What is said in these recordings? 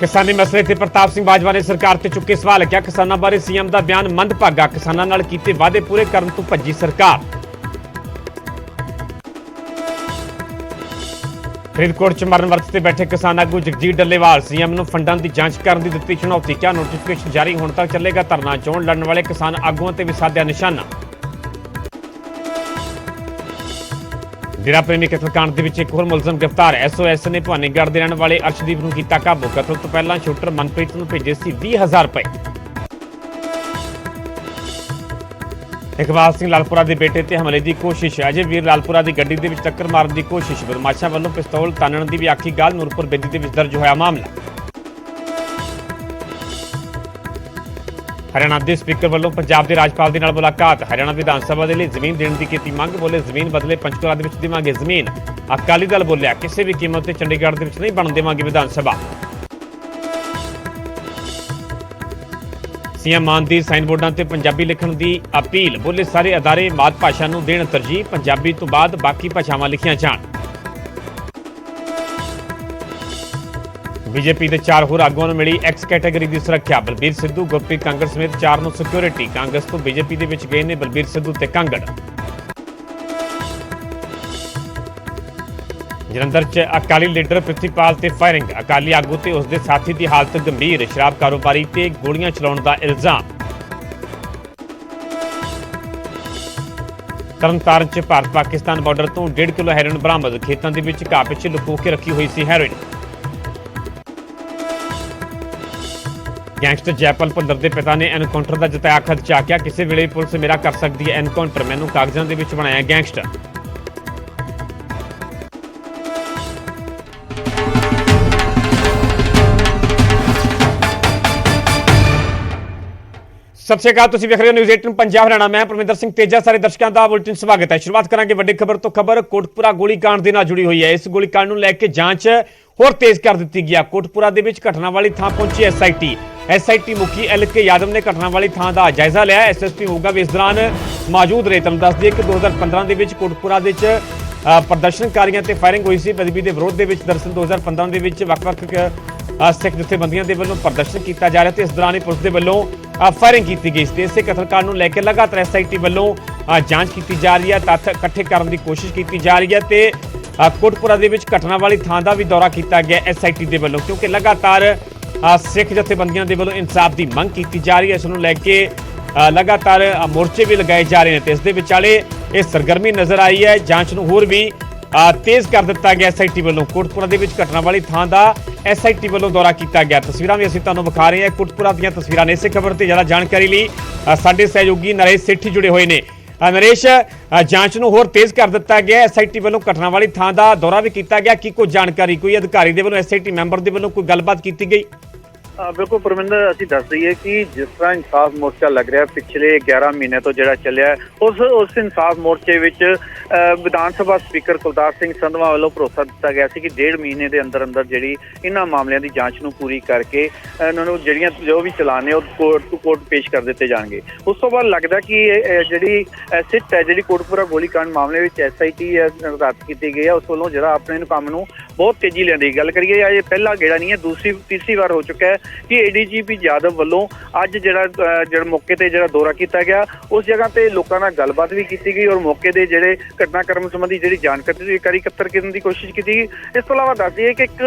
किसानी मसले ते प्रताप सिंह बाजवा ने सरकार ते चुके सवाल। क्या किसानों बारे सीएम का बयान मंदभागा? किसानों नाल कीते वादे पूरे करन तों भज्जी सरकार। फरीदकोट च मरण वरत ते बैठे किसान आगू जगजीत डल्लेवाल सीएम नूं फंडां दी जांच करन दी दित्ती चुनौती। क्या नोटिफिकेशन जारी होने तक चलेगा धरना? चोण लड़न वाले किसान आगूआं ते भी साधिया निशाना। डेरा प्रेमी कतलकांड दे विच एक होर मुलजम गिरफ्तार। SOS ने भवानीगढ़ दे रहण वाले अर्शदीप नूं कीता काबू। कतल तो पहलां शूटर मनप्रीत नूं भेजे सी 20,000 रुपए। इकबाल सिंह लालपुरा के बेटे ते हमले की कोशिश। अजय वीर लालपुरा की गड्डी दे विच टक्कर मारन की कोशिश। बदमाशां वालों पिस्तौल तानण की भी आखी गाल। नूरपुर बेदी दे विच दर्ज होया मामला। हरियाणा के स्पीकर वालों पंजाब के राज्यपाल के नाल मुलाकात। हरियाणा विधान सभा के लिए जमीन देने की कीती मंग। बोले जमीन बदले पंचकुला दे विच देवांगे जमीन। अकाली दल बोलिया किसी भी कीमत ते चंडीगढ़ दे विच नहीं बन देवांगे विधान सभा। सीएम मान दी साइन बोर्डां ते पंजाबी लिखण की अपील। बोले सारे अदारे मात भाषा नूं देण तरजीह। पंजाबी तो बाद बाकी भाषावां लिखियां जाण। बीजेपी के 4 होर आगुआं नूं मिली एक्स कैटेगरी की सुरक्षा। बलबीर सिद्धू गुरप्रीत कांगड़ समेत 4 नूं सिक्योरिटी। कांग्रेस तो बीजेपी दे विच गए ने बलबीर सिद्धू ते कांगड़। जलंधर च अकाली लीडर प्रिथीपाल ते फायरिंग। अकाली आगू ते उसके साथी की हालत गंभीर। शराब कारोबारी ते गोलियां चलाउण दा इल्जाम। तरनताਰਨ च भारत पाकिस्तान बॉर्डर तो 1.5 किलो हैरोइन बरामद। खेतों के विच घाह पिछे लुको के रखी हुई सी हैरोइन। गैंगस्टर जयपाल भुल्लर के पिता ने एनकाउंटर का जताया खदशा। क्या किसी वेले पुलिस मेरा कर सकती है एनकाउंटर? मैनू कागजां दे विच बनाया गैंगस्टर। सत श्री अकाल, तुसीं वेख रहे हो न्यूज़ 18 पंजाब हरियाणा। मैं परमिंदर सिंह तेजा सारे दर्शकों का बुलेटिन स्वागत है। शुरुआत करांगे वड्डी खबर तो। खबर कोटपुरा गोलीकांड दे नाल जुड़ी हुई है। इस गोलीकांड नूं लैके जांच होर तेज कर दी गई। कोटपुरा दे विच घटना वाली थां पहुंची SIT मुखी LK यादव ने घटना वाली थां का जायजा लिया। SSP मोगा भी इस दौरान मौजूद रहे। तुहानूं दस दईए कि 2015 दे विच कोटपुरा दे विच प्रदर्शनकारियों ते फायरिंग हुई सी। बदबी के विरोध के दरअसल 2015 के विच वख-वख सिख जथेबंदियों के वलों प्रदर्शन किया जा रहा है। इस दौरान ही पुलिस के वलों फायरिंग की गई। इस कतलकांड को लैके लगातार SIT वलों जांच की जा रही है। तत्थ इकट्ठे करने की कोशिश की जा रही है। तो कोटपुरा के विच घटना वाली थां का भी दौरा किया गया SIT के वलों, क्योंकि लगातार सिख जथेबंदियों के वलों इंसाफ की मंग की जा रही है। इसनूं लैके लगातार मोर्चे भी लगाए जा रहे हैं। तो इस दे विचाले ये सरगर्मी नज़र आई है। जांच नूं होर भी तेज कर दिता गया SIT वलों। कोटपुरा के विच घटना वाली थां का SIT वलों दौरा किया गया। तस्वीरां भी असीं तुहानूं विखा रहे हैं। कोटपुरा दीयां तस्वीरां ने। इस खबर से ज़्यादा जानकारी लई साडे सहयोगी नरेश सेठी जुड़े हुए हैं। नरेश, जांच नूं होर तेज कर दिता गया। SIT वलों घटना वाली थां का दौरा भी किया गया। की कोई जानकारी कोई अधिकारी दे वलों SIT मैंबर दे वलों कोई गलबात की गई? बिल्कुल परमिंदर, असीं दस दईए कि जिस तरह इंसाफ मोर्चा लग रहा पिछले 11 महीने तो जिहड़ा चलिया उस इंसाफ मोर्चे विच विधान सभा स्पीकर कुलतार सिंह संधवा वालों भरोसा दिता गया कि 1.5 महीने के अंदर अंदर जिहड़ी इन्हां मामलों की जांच नूं पूरी करके इन्होंने जिहड़ियां जो भी चलान ने कोर्ट पेश कर दिते जाणगे। उस तो बाद लगदा कि जिहड़ी सिट है जिहड़ी कोटपुरा गोलीकांड मामले विच SIT रद्द की गई है, उस वालों जिहड़ा अपने काम नूं बहुत तेजी लैंदी। गल करिए ये पहला गेड़ा नहीं है, तीसरी बार हो चुका है कि ADGP यादव वालों अज जिहड़ा मौके ते जिहड़ा दौरा किया गया, उस जगह ते लोकां नाल गलबात भी की गई और मौके दे जिहड़े घटनाक्रम संबंधी जिहड़ी जानकारी इकट्ठा करने की कोशिश की गई। इस तो इलावा दस दईए कि एक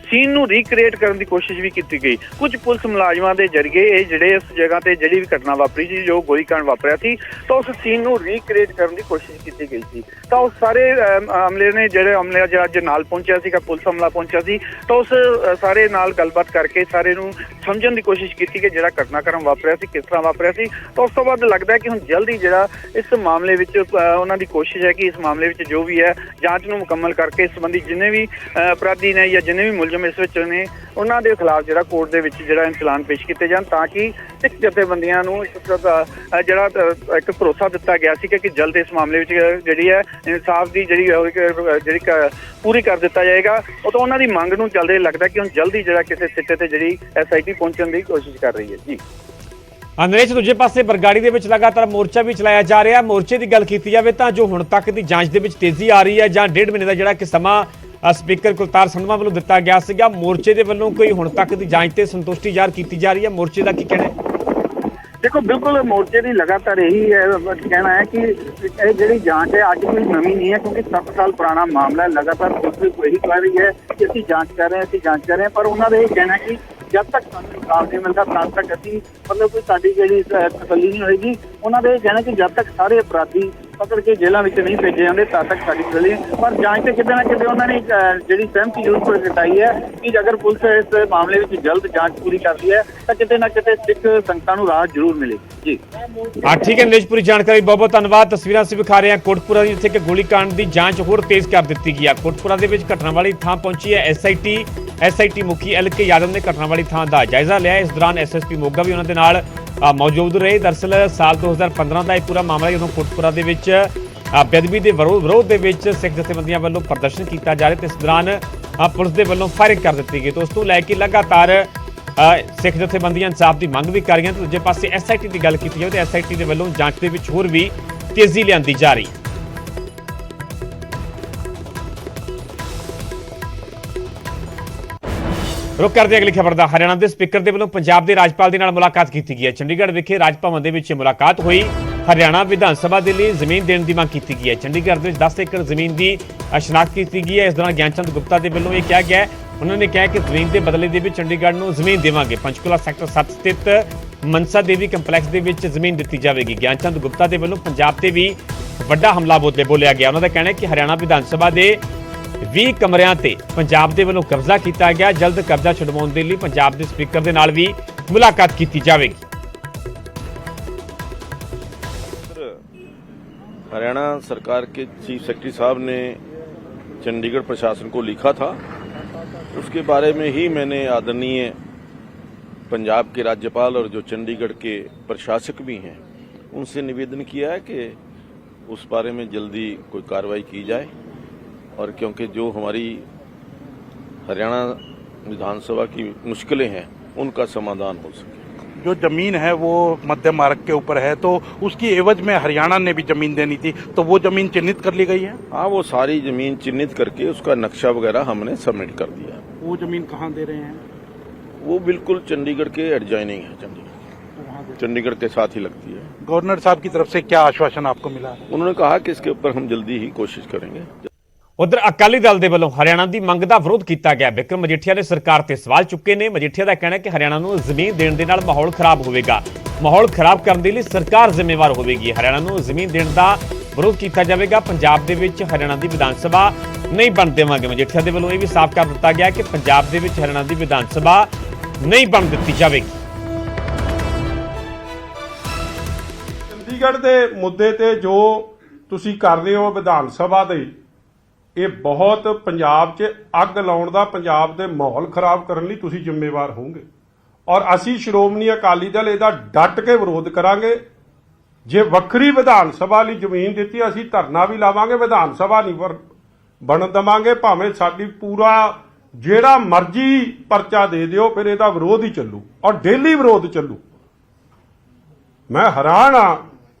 सीन नूं रिक्रिएट करने की कोशिश भी की गई। कुछ पुलिस मुलाजमां दे जरिए ये जिहड़े इस जगह ते जिहड़ी भी घटना वापरी सी, जो गोलीकांड वापरिया सी, तो उस सीन नूं रिक्रिएट करने की कोशिश की गई थी। तो उस सारे अमले ने जिहड़े अमले अज नाल पहुंचा सीगा, पुलिस अमला पहुंचा सी, तो उस सारे नाल गलबात करके सारे नूं समझण की कोशिश की कि जिहड़ा घटनाक्रम वापरिया सी किस तरह वापरिया सी। तो उस तो बाद लगदा है कि हुण जल्दी जिहड़ा इस मामले विच उन्हां दी कोशिश है कि इस मामले विच जो भी है जांच नूं मुकम्मल करके इस संबंधी जिन्ने भी अपराधी ने या जिन्ने भी मुलजम इस विच ने उन्हां दे खिलाफ जिहड़ा कोर्ट दे विच जिहड़ा चलान पेश किए जाण, ताकि सिख जथेबंदियां नूं जिहड़ा एक भरोसा दिता गया सी कि जल्द इस मामले विच जिहड़ी है इंसाफ की जिहड़ी पूरी कर दिता जाएगा। तो उन्हां दी मंग नूं चलदे लगदा कि हुण जल्दी जिहड़ा किसी सिੱਟੇ ते जिहड़ी SIT पहुंचण की कोशिश कर रही है। जी नरेश, दूजे पासे बरगाड़ी दे विच लगातार मोर्चा भी चलाया जा रहा है। मोर्चे की गल की जाए तो जो हुण तक की जांच दे विच तेजी आ रही है, जां 1.5 महीने का जिहड़ा कि समा ਸਪੀਕਰ ਕੁਲਤਾਰ ਸੰਧਵਾ ਵੱਲੋਂ ਦਿੱਤਾ ਗਿਆ ਸੀਗਾ। ਮੋਰਚੇ ਦੇ ਵੱਲੋਂ ਕੋਈ ਹੁਣ ਤੱਕ ਦੀ ਜਾਂਚ ਤੇ ਸੰਤੁਸ਼ਟੀ ਜ਼ਾਹਰ ਕੀਤੀ ਜਾ ਰਹੀ ਹੈ, ਮੋਰਚੇ ਦਾ ਕੀ ਕਹਿਣਾ ਹੈ? देखो बिल्कुल मोर्चे की लगातार यही कहना है कि जी जांच है अज कोई नवी नहीं है, क्योंकि 7 साल पुराना मामला है। लगातार पुलिस यही कह रही है कि असं जांच कर रहे हैं, असं जांच कर रहे हैं, पर उन्होंने ये कहना है कि जब तक सानू इंसाफ नहीं मिलता तब तक असी मतलब कोई साडी जी तसल्ली नहीं होगी। उन्होंने ये कहना कि जब तक सारे अपराधी पकड़ के जेलों में नहीं भेजे जाते तब तक साडी तसल्ली। पर जांच से कितने ना कितने उन्होंने जी सहमति जरूर जताई है कि अगर पुलिस इस मामले में जल्द जांच पूरी कर ली है तो कितने ना कितने सिख संगतां नूं राहत जरूर मिलेगी जी। ठीक है नीरज, पूरी जानकारी बहुत बहुत धन्यवाद। तस्वीरां ਅਸੀਂ ਵਿਖਾ ਰਹੇ ਹਾਂ ਕੋਟਪੁਰਾ ਦੀ, ਜਿੱਥੇ ਕਿ ਗੋਲੀकांड ਦੀ ਜਾਂਚ ਹੋਰ ਤੇਜ਼ ਕਰ ਦਿੱਤੀ ਗਈ ਹੈ। ਕੋਟਪੁਰਾ ਦੇ ਵਿੱਚ ਘਟਨਾ ਵਾਲੀ ਥਾਂ ਪਹੁੰਚੀ ਹੈ ਐਸਆਈਟੀ ਮੁਖੀ LK ਯਾਦਵ ਨੇ ਘਟਨਾ ਵਾਲੀ ਥਾਂ ਦਾ ਜਾਇਜ਼ਾ ਲਿਆ। ਇਸ ਦੌਰਾਨ ਐਸਐਸਪੀ ਮੋਗਾ ਵੀ ਉਹਨਾਂ ਦੇ ਨਾਲ ਮੌਜੂਦ ਰਹੇ। ਦਰਅਸਲ ਸਾਲ 2015 ਦਾ ਇਹ ਪੂਰਾ ਮਾਮਲਾ ਜਦੋਂ ਕੋਟਪੁਰਾ ਦੇ ਵਿੱਚ ਬੇਅਦਬੀ ਦੇ ਵਿਰੋਧ ਦੇ ਵਿੱਚ ਸਿੱਖ ਜਥੇਬੰਦੀਆਂ ਵੱਲੋਂ ਪ੍ਰਦਰਸ਼ਨ ਕੀਤਾ ਜਾ ਰਿਹਾ ਤੇ ਇਸ ਦੌਰਾਨ ਪੁਲਿਸ ਦੇ ਵੱਲੋਂ ਫਾਇਰਿੰਗ ਕਰ ਦਿੱਤੀ ਗਈ। ਤੇ ਉਸ ਤੋਂ ਲੈ ਕੇ ਲਗਾਤਾਰ ਸਿੱਖ ਜਥੇਬੰਦੀਆਂ ਇਨਸਾਫ ਦੀ ਮੰਗ ਵੀ ਕਰ ਰਹੀਆਂ ਤੇ ਦੂਜੇ ਪਾਸੇ ਐਸਆਈਟੀ ਦੀ ਗੱਲ ਕੀਤੀ ਜਾਵੇ ਤੇ ਐਸਆਈਟੀ ਦੇ ਵੱਲੋਂ ਜਾਂਚ ਦੇ ਵਿੱਚ ਹੋਰ ਵੀ ਤੇਜ਼ੀ ਲਿਆਂਦੀ ਜਾ ਰਹੀ ਹੈ। रुक करते अगली खबर का। हरियाणा के स्पीकर के वलों पंजाब के राज्यपाल के नाल मुलाकात की गई है। चंडीगढ़ विखे राज भवन के मुलाकात हुई। हरियाणा विधान सभा के लिए जमीन देने की मांग की गई है। चंडीगढ़ में 10 एकड़ जमीन की शनाख्त की गई है। इस दौरान ज्ञानचंद गुप्ता के वलों यह कहा गया है, उन्होंने कहा कि जमीन के बदले के चंडीगढ़ को जमीन देवांगे। पंचकूला सैक्टर 7 स्थित मनसा देवी कंपलैक्स के जमीन दी जाएगी। ज्ञानचंद गुप्ता के वलों पंजाब से भी वड्डा हमला बोलिया गया। उन्होंने कहना है कि हरियाणा विधान सभा के 20 कमरिਆਂ ਤੇ ਪੰਜਾਬ ਦੇ ਵੱਲੋਂ ਕਬਜ਼ਾ ਕੀਤਾ ਗਿਆ। ਜਲਦ ਕਬਜ਼ਾ ਛੁਡਵਾਉਣ ਦੇ ਲਈ ਪੰਜਾਬ ਦੇ ਸਪੀਕਰ ਦੇ ਨਾਲ ਵੀ ਮੁਲਾਕਾਤ ਕੀਤੀ ਜਾਵੇਗੀ। हरियाणा सरकार के चीफ सेक्रेटरी साहब ने चंडीगढ़ प्रशासन को लिखा था, उसके बारे में ही मैंने आदरणीय पंजाब के राज्यपाल और जो चंडीगढ़ के प्रशासक भी हैं उनसे निवेदन किया है कि उस बारे में जल्दी कोई कार्रवाई की जाए और क्योंकि जो हमारी हरियाणा विधानसभा की मुश्किलें हैं उनका समाधान हो सके। जो जमीन है वो मध्य मार्ग के ऊपर है, तो उसकी एवज में हरियाणा ने भी जमीन देनी थी, तो वो जमीन चिन्हित कर ली गई है। हाँ, वो सारी जमीन चिन्हित करके उसका नक्शा वगैरह हमने सबमिट कर दिया। वो जमीन कहाँ दे रहे हैं? वो बिल्कुल चंडीगढ़ के एडजॉइनिंग है, चंडीगढ़ के साथ ही लगती है। गवर्नर साहब की तरफ से क्या आश्वासन आपको मिला? उन्होंने कहा कि इसके ऊपर हम जल्दी ही कोशिश करेंगे। उधर अकाली दल के वलों हरियाणा की मंग का विरोध किया गया। बिक्रम मजीठिया ने सरकार से सवाल चुके ने। मजीठिया का कहना है कि हरियाणा को जमीन देने के नाल माहौल खराब होगा, माहौल खराब करने के लिए सरकार जिम्मेवार होगी। हरियाणा को जमीन देने का विरोध किया जाएगा। पंजाब के विच हरियाणा की विधान सभा नहीं बन देवांगे। मजीठिया के वलों यह भी साफ कर दिया गया कि पंजाब के विच हरियाणा की विधान सभा नहीं बन दी जाएगी। चंडीगढ़ के मुद्दे ते जो तुसी कर रहे हो विधान सभा दे, ये बहुत पंजाब 'ਚ ਅੱਗ ਲਾਉਣ ਦਾ, ਪੰਜਾਬ ਦੇ ਮਾਹੌਲ ਖਰਾਬ ਕਰਨ ਲਈ ਤੁਸੀਂ ਜ਼ਿੰਮੇਵਾਰ ਹੋਵੋਗੇ ਔਰ ਅਸੀਂ ਸ਼੍ਰੋਮਣੀ ਅਕਾਲੀ ਦਲ ਇਹਦਾ ਡਟ ਕੇ ਵਿਰੋਧ ਕਰਾਂਗੇ। ਜੇ ਵੱਖਰੀ ਵਿਧਾਨ ਸਭਾ ਲਈ ਜ਼ਮੀਨ ਦਿੱਤੀ ਅਸੀਂ ਧਰਨਾ ਵੀ ਲਾਵਾਂਗੇ, ਵਿਧਾਨ ਸਭਾ ਨਹੀਂ ਬਣਨ ਦੇਵਾਂਗੇ। ਭਾਵੇਂ ਸਾਡੀ ਪੂਰਾ ਜਿਹੜਾ ਮਰਜ਼ੀ ਪਰਚਾ ਦੇ ਦਿਓ, ਫਿਰ ਇਹਦਾ ਵਿਰੋਧ ਹੀ ਚੱਲੂ ਔਰ ਡੇਲੀ ਵਿਰੋਧ ਚੱਲੂ। ਮੈਂ ਹੈਰਾਨ ਆ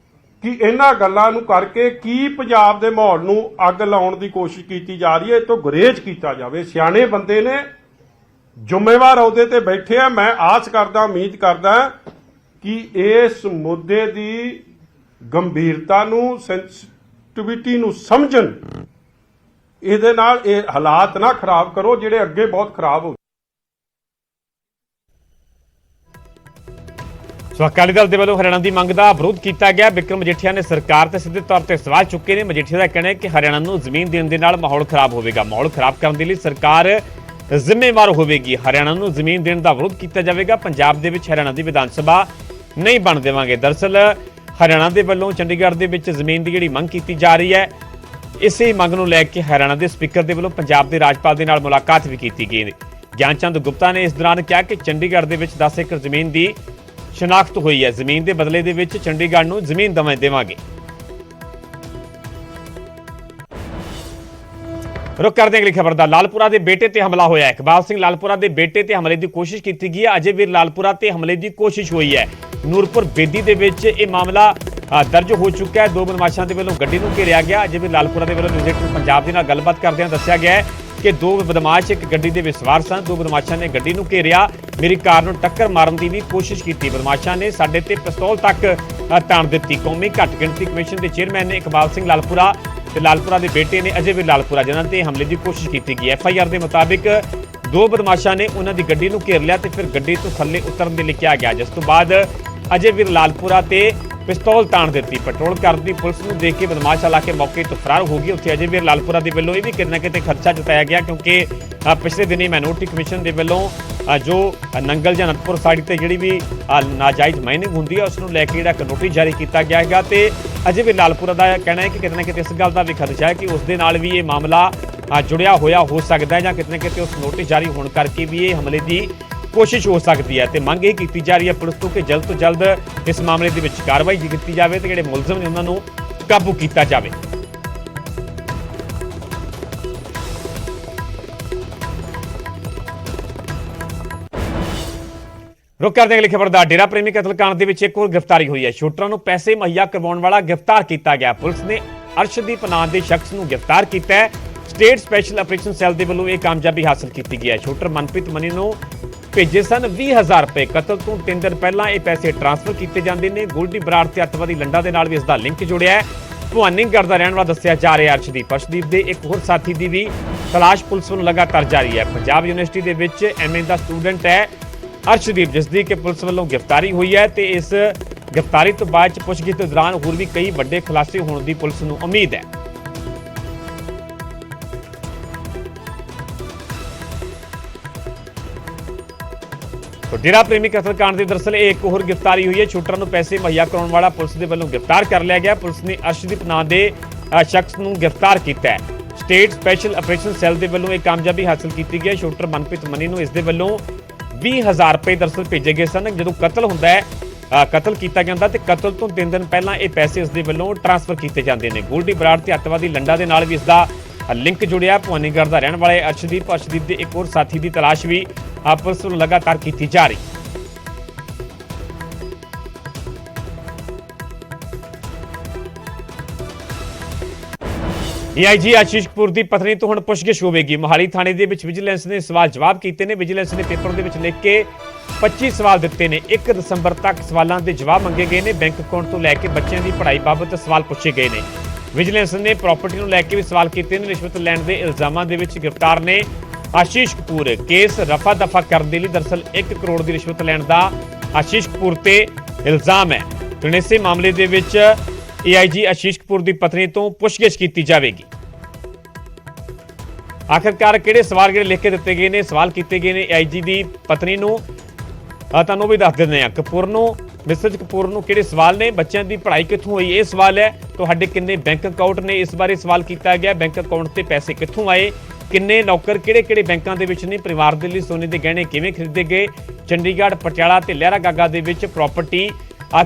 ਕਿ ਇਹਨਾਂ ਗੱਲਾਂ ਨੂੰ ਕਰਕੇ ਕੀ ਪੰਜਾਬ ਦੇ ਮਾਹੌਲ ਨੂੰ ਅੱਗ ਲਾਉਣ ਦੀ ਕੋਸ਼ਿਸ਼ ਕੀਤੀ ਜਾ ਰਹੀ ਹੈ। ਇਹ ਤੋਂ ਗੁਰੇਜ਼ ਕੀਤਾ ਜਾਵੇ। ਸਿਆਣੇ ਬੰਦੇ ਨੇ, ਜ਼ਿੰਮੇਵਾਰ ਅਹੁਦੇ ਤੇ ਬੈਠੇ ਆ। ਮੈਂ ਆਸ ਕਰਦਾ, ਉਮੀਦ ਕਰਦਾ ਕਿ ਇਸ ਮੁੱਦੇ ਦੀ ਗੰਭੀਰਤਾ ਨੂੰ, ਸੈਂਸਿਟੀਵਿਟੀ ਨੂੰ ਸਮਝਣ। ਇਹਦੇ ਨਾਲ ਇਹ ਹਾਲਾਤ ਨਾ ਖਰਾਬ ਕਰੋ ਜਿਹੜੇ ਅੱਗੇ ਬਹੁਤ ਖਰਾਬ ਹੋ। सो अकाली दल के वलों हरियाणा की मंग का विरोध किया गया। बिक्रम मजीठिया ने सरकार से सीधे तौर पर सवाल चुके हैं। मजीठिया का कहना है कि हरियाणा को जमीन देने के नाल माहौल खराब होगा, माहौल खराब करने के लिए सरकार जिम्मेवार होगी। हरियाणा को जमीन देने का विरोध किया जाएगा। पंजाब के विच हरियाणा की विधान सभा नहीं बन देवांगे। दरअसल हरियाणा के वलों चंडीगढ़ के विच जमीन की जिहड़ी मंग की जा रही है, इसे मंग नूं लैके हरियाणा के स्पीकर के वलों पंजाब के राज्यपाल के नाल मुलाकात भी की गई। ज्ञानचंद गुप्ता ने इस दौरान कहा कि चंडीगढ़ के विच 10 एकड़ जमीन की शनाख्त हुई है। जमीन के बदले दे विच चंडीगढ़ नूं जमीन देवांगे। रुक करते अगली खबर का। लालपुरा के बेटे ते हमला होया। इकबाल सिंह लालपुरा के बेटे ते हमले की कोशिश की गई है। अजयवीर लालपुरा ते हमले की कोशिश हुई है। नूरपुर बेदी के विच यह मामला दर्ज हो चुका है। दो बदमाशों के वलों गड्डी नूं घेरिया गया। अजयवीर लालपुरा के वलों न्यूज़ 18 पंजाब के नाल गलबात करदे दस्सिया गया है ਕਿ ਦੋ ਬਦਮਾਸ਼ ਇੱਕ ਗੱਡੀ ਦੇ ਵਿੱਚ ਸਵਾਰ ਸਨ। ਦੋ ਬਦਮਾਸ਼ਾਂ ਨੇ ਗੱਡੀ ਨੂੰ ਘੇਰਿਆ, ਮੇਰੀ ਕਾਰ ਨੂੰ ਟੱਕਰ ਮਾਰਨ ਦੀ ਵੀ ਕੋਸ਼ਿਸ਼ ਕੀਤੀ। ਬਦਮਾਸ਼ਾਂ ਨੇ ਸਾਡੇ ਤੇ ਪਿਸਤੌਲ ਤੱਕ ਤਾਣ ਦਿੱਤੀ। ਕੌਮੀ ਘੱਟ ਗਿਣਤੀ ਕਮਿਸ਼ਨ ਦੇ ਚੇਅਰਮੈਨ ਨੇ ਇਕਬਾਲ ਸਿੰਘ ਲਾਲਪੁਰਾ ਤੇ ਲਾਲਪੁਰਾ ਦੇ ਬੇਟੇ ਨੇ ਅਜੇ ਵੀ ਲਾਲਪੁਰਾ, ਜਿਨ੍ਹਾਂ ਤੇ ਹਮਲੇ ਦੀ ਕੋਸ਼ਿਸ਼ ਕੀਤੀ ਗਈ। FIR ਦੇ ਮੁਤਾਬਿਕ ਦੋ ਬਦਮਾਸ਼ਾਂ ਨੇ ਉਹਨਾਂ ਦੀ ਗੱਡੀ ਨੂੰ ਘੇਰ ਲਿਆ ਤੇ ਫਿਰ ਗੱਡੀ ਤੋਂ ਥੱਲੇ ਉਤਰਨ ਦੇ ਲਈ ਕਿਹਾ ਗਿਆ, ਜਿਸ ਤੋਂ ਬਾਅਦ ਅਜੇ ਵੀਰ ਲਾਲਪੁਰਾ ਤੇ ਪਿਸਤੌਲ ਤਾਣ ਦਿੱਤੀ। ਪੈਟਰੋਲ ਕਰਦੀ ਪੁਲਿਸ ਨੂੰ ਦੇਖ ਕੇ ਬਦਮਾਸ਼ ਹਾਲਾਂਕਿ ਮੌਕੇ ਤੋਂ ਫਰਾਰ ਹੋ ਗਈ। ਉੱਥੇ ਅਜੇ ਵੀਰ ਲਾਲਪੁਰਾ ਦੇ ਵੱਲੋਂ ਇਹ ਵੀ ਕਿਤੇ ਨਾ ਕਿਤੇ ਖਰਚਾ ਜਤਾਇਆ ਗਿਆ, ਕਿਉਂਕਿ ਪਿਛਲੇ ਦਿਨੀ ਮਾਈਨੋਰਟੀ ਕਮਿਸ਼ਨ ਦੇ ਵੱਲੋਂ ਜੋ ਨੰਗਲ ਜਾਂ ਅਨੰਦਪੁਰ ਸਾਈਡ ਤੇ ਜਿਹੜੀ ਵੀ ਨਾਜਾਇਜ਼ ਮਾਈਨਿੰਗ ਹੁੰਦੀ ਹੈ ਉਸ ਨੂੰ ਲੈ ਕੇ ਜਿਹੜਾ ਇੱਕ ਨੋਟਿਸ ਜਾਰੀ ਕੀਤਾ ਗਿਆ ਹੈਗਾ। ਤੇ ਅਜੇ ਵੀ ਲਾਲਪੁਰਾ ਦਾ ਕਹਿਣਾ ਹੈ ਕਿ ਕਿਤੇ ਨਾ ਕਿਤੇ ਇਸ ਗੱਲ ਦਾ ਵੀ ਖਦਸ਼ਾ ਹੈ ਕਿ ਉਸ ਦੇ ਨਾਲ ਵੀ ਇਹ ਮਾਮਲਾ ਜੁੜਿਆ ਹੋਇਆ ਹੋ ਸਕਦਾ ਹੈ, ਜਾਂ ਕਿਤੇ ਨਾ ਕਿਤੇ ਉਸ ਨੋਟਿਸ ਜਾਰੀ ਹੋਣ ਕਰਕੇ ਵੀ ਇਹ ਹਮਲੇ ਦੀ ਕੋਸ਼ਿਸ਼ ਹੋ ਸਕਦੀ ਹੈ। ਤੇ ਮੰਗ ਇਹ ਕੀਤੀ ਜਾ ਰਹੀ ਹੈ ਪੁਲਿਸ ਤੋਂ ਕਿ ਜਲਦ ਤੋਂ ਜਲਦ ਇਸ ਮਾਮਲੇ ਦੇ ਵਿੱਚ ਕਾਰਵਾਈ ਕੀਤੀ ਜਾਵੇ ਤੇ ਜਿਹੜੇ ਮੁਲਜ਼ਮ ਨੇ ਉਹਨਾਂ ਨੂੰ ਕਾਬੂ ਕੀਤਾ ਜਾਵੇ। ਰੁਕ ਕਰਦੇ ਹਾਂ ਅਗਲੀ ਖਬਰ ਦਾ। ਡੇਰਾ ਪ੍ਰੇਮੀ ਕਤਲकांड ਦੇ ਵਿੱਚ ਇੱਕ ਹੋਰ ਗ੍ਰਿਫਤਾਰੀ ਹੋਈ ਹੈ। ਸ਼ੂਟਰਾਂ ਨੂੰ ਪੈਸੇ ਮੁਹੱਈਆ ਕਰਵਾਉਣ ਵਾਲਾ ਗ੍ਰਿਫਤਾਰ ਕੀਤਾ ਗਿਆ। ਪੁਲਿਸ ਨੇ ਅਰਸ਼ਦੀਪ ਨਾਂ ਦੇ ਸ਼ਖਸ ਨੂੰ ਗ੍ਰਿਫਤਾਰ ਕੀਤਾ ਹੈ। ਸਟੇਟ ਸਪੈਸ਼ਲ ਆਪਰੇਸ਼ਨ ਸੈੱਲ ਦੇ ਵੱਲੋਂ ਇਹ ਕਾਮਯਾਬੀ ਹਾਸਲ ਕੀਤੀ ਗਈ ਹੈ। ਸ਼ੂਟਰ ਮਨਪ੍ਰੀਤ ਮਨੀ ਨੂੰ ਭੇਜੇ ਸਨ 20,000 ਰੁਪਏ। ਕਤਲ ਤੋਂ 3 ਦਿਨ ਪਹਿਲਾਂ ਇਹ ਪੈਸੇ ਟ੍ਰਾਂਸਫਰ ਕੀਤੇ ਜਾਂਦੇ ਨੇ। ਗੋਲਡੀ ਬਰਾੜ ਤੇ ਅੱਤਵਾਦੀ ਲੰਡਾ ਦੇ ਨਾਲ ਵੀ ਇਸ ਦਾ ਲਿੰਕ ਜੁੜਿਆ ਹੈ। ਭਵਾਨੀਗੜ੍ਹ ਦਾ ਰਹਿਣ ਵਾਲਾ ਦੱਸਿਆ ਜਾ ਰਿਹਾ ਅਰਸ਼ਦੀਪ ਦੇ ਇੱਕ ਹੋਰ ਸਾਥੀ ਦੀ ਵੀ ਤਲਾਸ਼ ਪੁਲਿਸ ਵੱਲੋਂ ਲਗਾਤਾਰ ਜਾਰੀ ਹੈ। ਪੰਜਾਬ ਯੂਨੀਵਰਸਿਟੀ ਦੇ ਵਿੱਚ MA ਦਾ ਸਟੂਡੈਂਟ ਹੈ ਅਰਸ਼ਦੀਪ, ਜਿਸ ਦੀ ਕਿ ਪੁਲਿਸ ਵੱਲੋਂ ਗ੍ਰਿਫਤਾਰੀ ਹੋਈ ਹੈ ਤੇ ਇਸ ਗ੍ਰਿਫਤਾਰੀ ਤੋਂ ਬਾਅਦ ਪੁੱਛਗਿੱਛ ਦੇ ਦੌਰਾਨ ਹੋਰ ਵੀ ਕਈ ਵੱਡੇ ਖੁਲਾਸੇ ਹੋਣ ਦੀ ਪੁਲਿਸ ਨੂੰ ਉਮੀਦ ਹੈ। ਡੇਰਾ ਪ੍ਰੇਮੀ ਕਤਲकांड ਦੀ ਦਰਅਸਲ ਇਹ ਇੱਕ ਹੋਰ ਗ੍ਰਿਫਤਾਰੀ ਹੋਈ ਹੈ। ਸ਼ੂਟਰਾਂ ਨੂੰ ਪੈਸੇ ਮੁਹੱਈਆ ਕਰਾਉਣ ਵਾਲਾ ਪੁਲਿਸ ਦੇ ਵੱਲੋਂ ਗ੍ਰਿਫਤਾਰ ਕਰ ਲਿਆ ਗਿਆ। ਪੁਲਿਸ ਨੇ ਅਰਸ਼ਦੀਪ ਨਾਂ ਦੇ ਸ਼ਖਸ ਨੂੰ ਗ੍ਰਿਫਤਾਰ ਕੀਤਾ ਹੈ। ਸਟੇਟ ਸਪੈਸ਼ਲ ਆਪਰੇਸ਼ਨ ਸੈੱਲ ਦੇ ਵੱਲੋਂ ਇਹ ਕਾਮਯਾਬੀ ਹਾਸਲ ਕੀਤੀ ਗਈ ਹੈ। ਸ਼ੂਟਰ ਮਨਪ੍ਰੀਤ ਮਨੀ ਨੂੰ ਇਸ ਦੇ ਵੱਲੋਂ 20,000 ਰੁਪਏ ਦਰਅਸਲ ਭੇਜੇ ਗਏ ਸਨ। ਜਦੋਂ ਕਤਲ ਹੁੰਦਾ ਹੈ, ਕਤਲ ਕੀਤਾ ਜਾਂਦਾ ਤੇ ਕਤਲ ਤੋਂ 3 ਦਿਨ ਪਹਿਲਾਂ ਇਹ ਪੈਸੇ ਇਸ ਦੇ ਵੱਲੋਂ ਟ੍ਰਾਂਸਫਰ ਕੀਤੇ ਜਾਂਦੇ ਨੇ। ਗੋਲਡੀ ਬਰਾੜ ਤੇ ਅੱਤਵਾਦੀ ਲੰਡਾ ਦੇ ਨਾਲ ਵੀ ਇਸ ਦਾ ਲਿੰਕ ਜੁੜਿਆ। ਭਵਾਨੀਗੜ੍ਹ ਦਾ ਰਹਿਣ ਵਾਲੇ ਅਰਸ਼ਦੀਪ ਦੇ ਇੱਕ ਹੋਰ ਸਾਥੀ ਦੀ ਤਲਾਸ਼ ਵੀ ਪੁਲਿਸ ਨੂੰ ਲਗਾਤਾਰ ਕੀਤੀ ਜਾ ਰਹੀ। AIG ਆਸ਼ੀਸ਼ ਕਪੂਰ ਦੀ ਪਤਨੀ ਤੋਂ ਹੁਣ ਪੁੱਛਗਿੱਛ ਹੋਵੇਗੀ। ਮੋਹਾਲੀ ਥਾਣੇ ਦੇ ਵਿੱਚ ਵਿਜੀਲੈਂਸ ਨੇ ਸਵਾਲ ਜਵਾਬ ਕੀਤੇ ਨੇ। ਵਿਜੀਲੈਂਸ ਨੇ ਪੇਪਰ ਦੇ ਵਿੱਚ ਲਿਖ ਕੇ 25 ਸਵਾਲ ਦਿੱਤੇ ਨੇ। 1 ਦਸੰਬਰ ਤੱਕ ਸਵਾਲਾਂ ਦੇ ਜਵਾਬ ਮੰਗੇ ਗਏ ਨੇ। ਬੈਂਕ ਅਕਾਊਂਟ ਤੋਂ ਲੈ ਕੇ ਬੱਚਿਆਂ ਦੀ ਪੜ੍ਹਾਈ ਬਾਬਤ ਸਵਾਲ ਪੁੱਛੇ ਗਏ ਨੇ। ਵਿਜੀਲੈਂਸ ਨੇ ਪ੍ਰਾਪਰਟੀ ਨੂੰ ਲੈ ਕੇ ਵੀ ਸਵਾਲ ਕੀਤੇ ਨੇ। ਰਿਸ਼ਵਤ ਲੈਣ ਦੇ ਇਲਜ਼ਾਮਾਂ ਦੇ ਵਿੱਚ ਗ੍ਰਿਫਤਾਰ ਨੇ ਆਸ਼ੀਸ਼ ਕਪੂਰ। ਕੇਸ ਰਫਾ ਦਫਾ ਕਰਨ ਦੇ ਲਈ ਦਰਅਸਲ 1 ਕਰੋੜ ਦੀ ਰਿਸ਼ਵਤ ਲੈਣ ਦਾ ਆਸ਼ੀਸ਼ ਕਪੂਰ ਤੇ ਇਲਜ਼ਾਮ ਹੈ। ਇਸੇ ਮਾਮਲੇ ਦੇ ਵਿੱਚ AIG ਆਸ਼ੀਸ਼ ਕਪੂਰ ਦੀ ਪਤਨੀ ਤੋਂ ਪੁੱਛਗਿੱਛ ਕੀਤੀ ਜਾਵੇਗੀ। ਆਖਰਕਾਰ ਕਿਹੜੇ ਸਵਾਲ ਜਿਹੜੇ ਲਿਖ ਕੇ ਦਿੱਤੇ ਗਏ ਨੇ, ਸਵਾਲ ਕੀਤੇ ਗਏ ਨੇ AIG ਦੀ ਪਤਨੀ ਨੂੰ, ਤੁਹਾਨੂੰ ਵੀ ਦੱਸ ਦਿੰਦੇ ਹਾਂ। ਮਿਸਟਰ ਕਪੂਰ ਨੂੰ ਕਿਹੜੇ ਸਵਾਲ ਨੇ? ਬੱਚਿਆਂ ਦੀ ਪੜ੍ਹਾਈ ਕਿੱਥੋਂ ਹੋਈ, ਇਹ ਸਵਾਲ ਹੈ। ਤੁਹਾਡੇ ਕਿੰਨੇ ਬੈਂਕ ਅਕਾਊਂਟ ਨੇ, ਇਸ ਬਾਰੇ ਸਵਾਲ ਕੀਤਾ ਗਿਆ। ਬੈਂਕ ਅਕਾਊਂਟ ਤੇ ਪੈਸੇ ਕਿੱਥੋਂ ਆਏ, ਕਿੰਨੇ ਨੌਕਰ ਕਿਹੜੇ ਬੈਂਕਾਂ ਦੇ ਵਿੱਚ ਨੇ, ਪਰਿਵਾਰ ਦੇ ਲਈ ਸੋਨੇ ਦੇ ਗਹਿਣੇ ਕਿਵੇਂ ਖਰੀਦੇ ਗਏ, ਚੰਡੀਗੜ੍ਹ, ਪਟਿਆਲਾ ਤੇ ਲਹਿਰਾ ਗਾਗਾ ਦੇ ਵਿੱਚ ਪ੍ਰਾਪਰਟੀ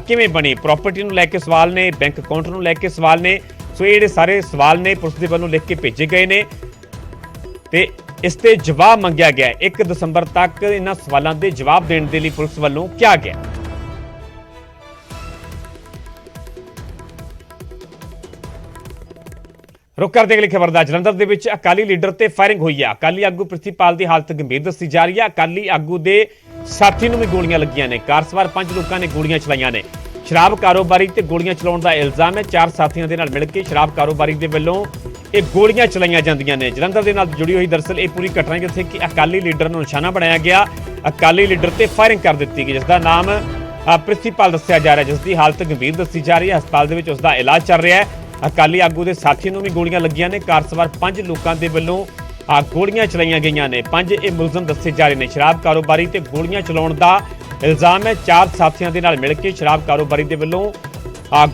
ਕਿਵੇਂ ਬਣੀ। ਪ੍ਰਾਪਰਟੀ ਨੂੰ ਲੈ ਕੇ ਸਵਾਲ ਨੇ, ਬੈਂਕ ਅਕਾਊਂਟ ਨੂੰ ਲੈ ਕੇ ਸਵਾਲ ਨੇ। ਸੋ ਇਹ ਜਿਹੜੇ ਸਾਰੇ ਸਵਾਲ ਨੇ ਪੁਲਿਸ ਦੇ ਵੱਲੋਂ ਲਿਖ ਕੇ ਭੇਜੇ ਗਏ ਨੇ ਤੇ ਇਸ ਤੇ ਜਵਾਬ ਮੰਗਿਆ ਗਿਆ। 1 ਦਸੰਬਰ ਤੱਕ ਇਹਨਾਂ ਸਵਾਲਾਂ ਦੇ ਜਵਾਬ ਦੇਣ ਦੇ ਲਈ ਪੁਲਿਸ ਵੱਲੋਂ ਕਿਹਾ ਗਿਆ। ਰੁਕ ਕਰਦੇ ਅਗਲੀ ਖਬਰ ਦਾ। ਜਲੰਧਰ ਦੇ ਵਿੱਚ ਅਕਾਲੀ ਲੀਡਰ ਤੇ ਫਾਇਰਿੰਗ ਹੋਈ ਹੈ। ਅਕਾਲੀ ਆਗੂ ਪ੍ਰਿਥੀਪਾਲ ਦੀ ਹਾਲਤ ਗੰਭੀਰ ਦੱਸੀ ਜਾ ਰਹੀ ਹੈ। ਅਕਾਲੀ ਆਗੂ ਦੇ ਸਾਥੀ ਨੂੰ ਵੀ ਗੋਲੀਆਂ ਲੱਗੀਆਂ ਨੇ। ਕਾਰ ਸਵਾਰ 5 ਲੋਕਾਂ ਨੇ ਗੋਲੀਆਂ ਚਲਾਈਆਂ ਨੇ। ਸ਼ਰਾਬ ਕਾਰੋਬਾਰੀ ਤੇ ਗੋਲੀਆਂ ਚਲਾਉਣ ਦਾ ਇਲਜ਼ਾਮ ਹੈ। 4 ਸਾਥੀਆਂ ਦੇ ਨਾਲ ਮਿਲ ਕੇ ਸ਼ਰਾਬ ਕਾਰੋਬਾਰੀ ਦੇ ਵੱਲੋਂ ਇਹ ਗੋਲੀਆਂ ਚਲਾਈਆਂ ਜਾਂਦੀਆਂ ਨੇ। ਜਲੰਧਰ ਦੇ ਨਾਲ ਜੁੜੀ ਹੋਈ ਦਰਅਸਲ ਇਹ ਪੂਰੀ ਘਟਨਾ ਜਿੱਥੇ ਕਿ ਅਕਾਲੀ ਲੀਡਰ ਨੂੰ ਨਿਸ਼ਾਨਾ ਬਣਾਇਆ ਗਿਆ। ਅਕਾਲੀ ਲੀਡਰ ਤੇ ਫਾਇਰਿੰਗ ਕਰ ਦਿੱਤੀ ਗਈ, ਜਿਸ ਦਾ ਨਾਮ ਪ੍ਰਿਥੀਪਾਲ ਦੱਸਿਆ ਜਾ ਰਿਹਾ, ਜਿਸ ਦੀ ਹਾਲਤ ਗੰਭੀਰ ਦੱਸੀ ਜਾ ਰਹੀ ਹੈ। ਹਸਪਤਾਲ ਦੇ ਵਿੱਚ ਉਸ ਦਾ ਇਲਾਜ ਚੱਲ ਰਿਹਾ ਹੈ। ਅਕਾਲੀ ਆਗੂ ਦੇ ਸਾਥੀ ਨੂੰ ਵੀ ਗੋਲੀਆਂ ਲੱਗੀਆਂ ਨੇ। ਕਾਰ ਸਵਾਰ 5 ਲੋਕਾਂ ਦੇ ਵੱਲੋਂ ਗੋਲੀਆਂ ਚਲਾਈਆਂ ਗਈਆਂ ਨੇ। 5 ਇਹ ਮੁਲਜ਼ਮ ਦੱਸੇ ਜਾ ਰਹੇ ਨੇ। ਸ਼ਰਾਬ ਕਾਰੋਬਾਰੀ ਤੇ ਗੋਲੀਆਂ ਚਲਾਉਣ ਦਾ ਇਲਜ਼ਾਮ ਹੈ। 4 ਸਾਥੀਆਂ ਦੇ ਨਾਲ ਮਿਲ ਕੇ ਸ਼ਰਾਬ ਕਾਰੋਬਾਰੀ ਦੇ ਵੱਲੋਂ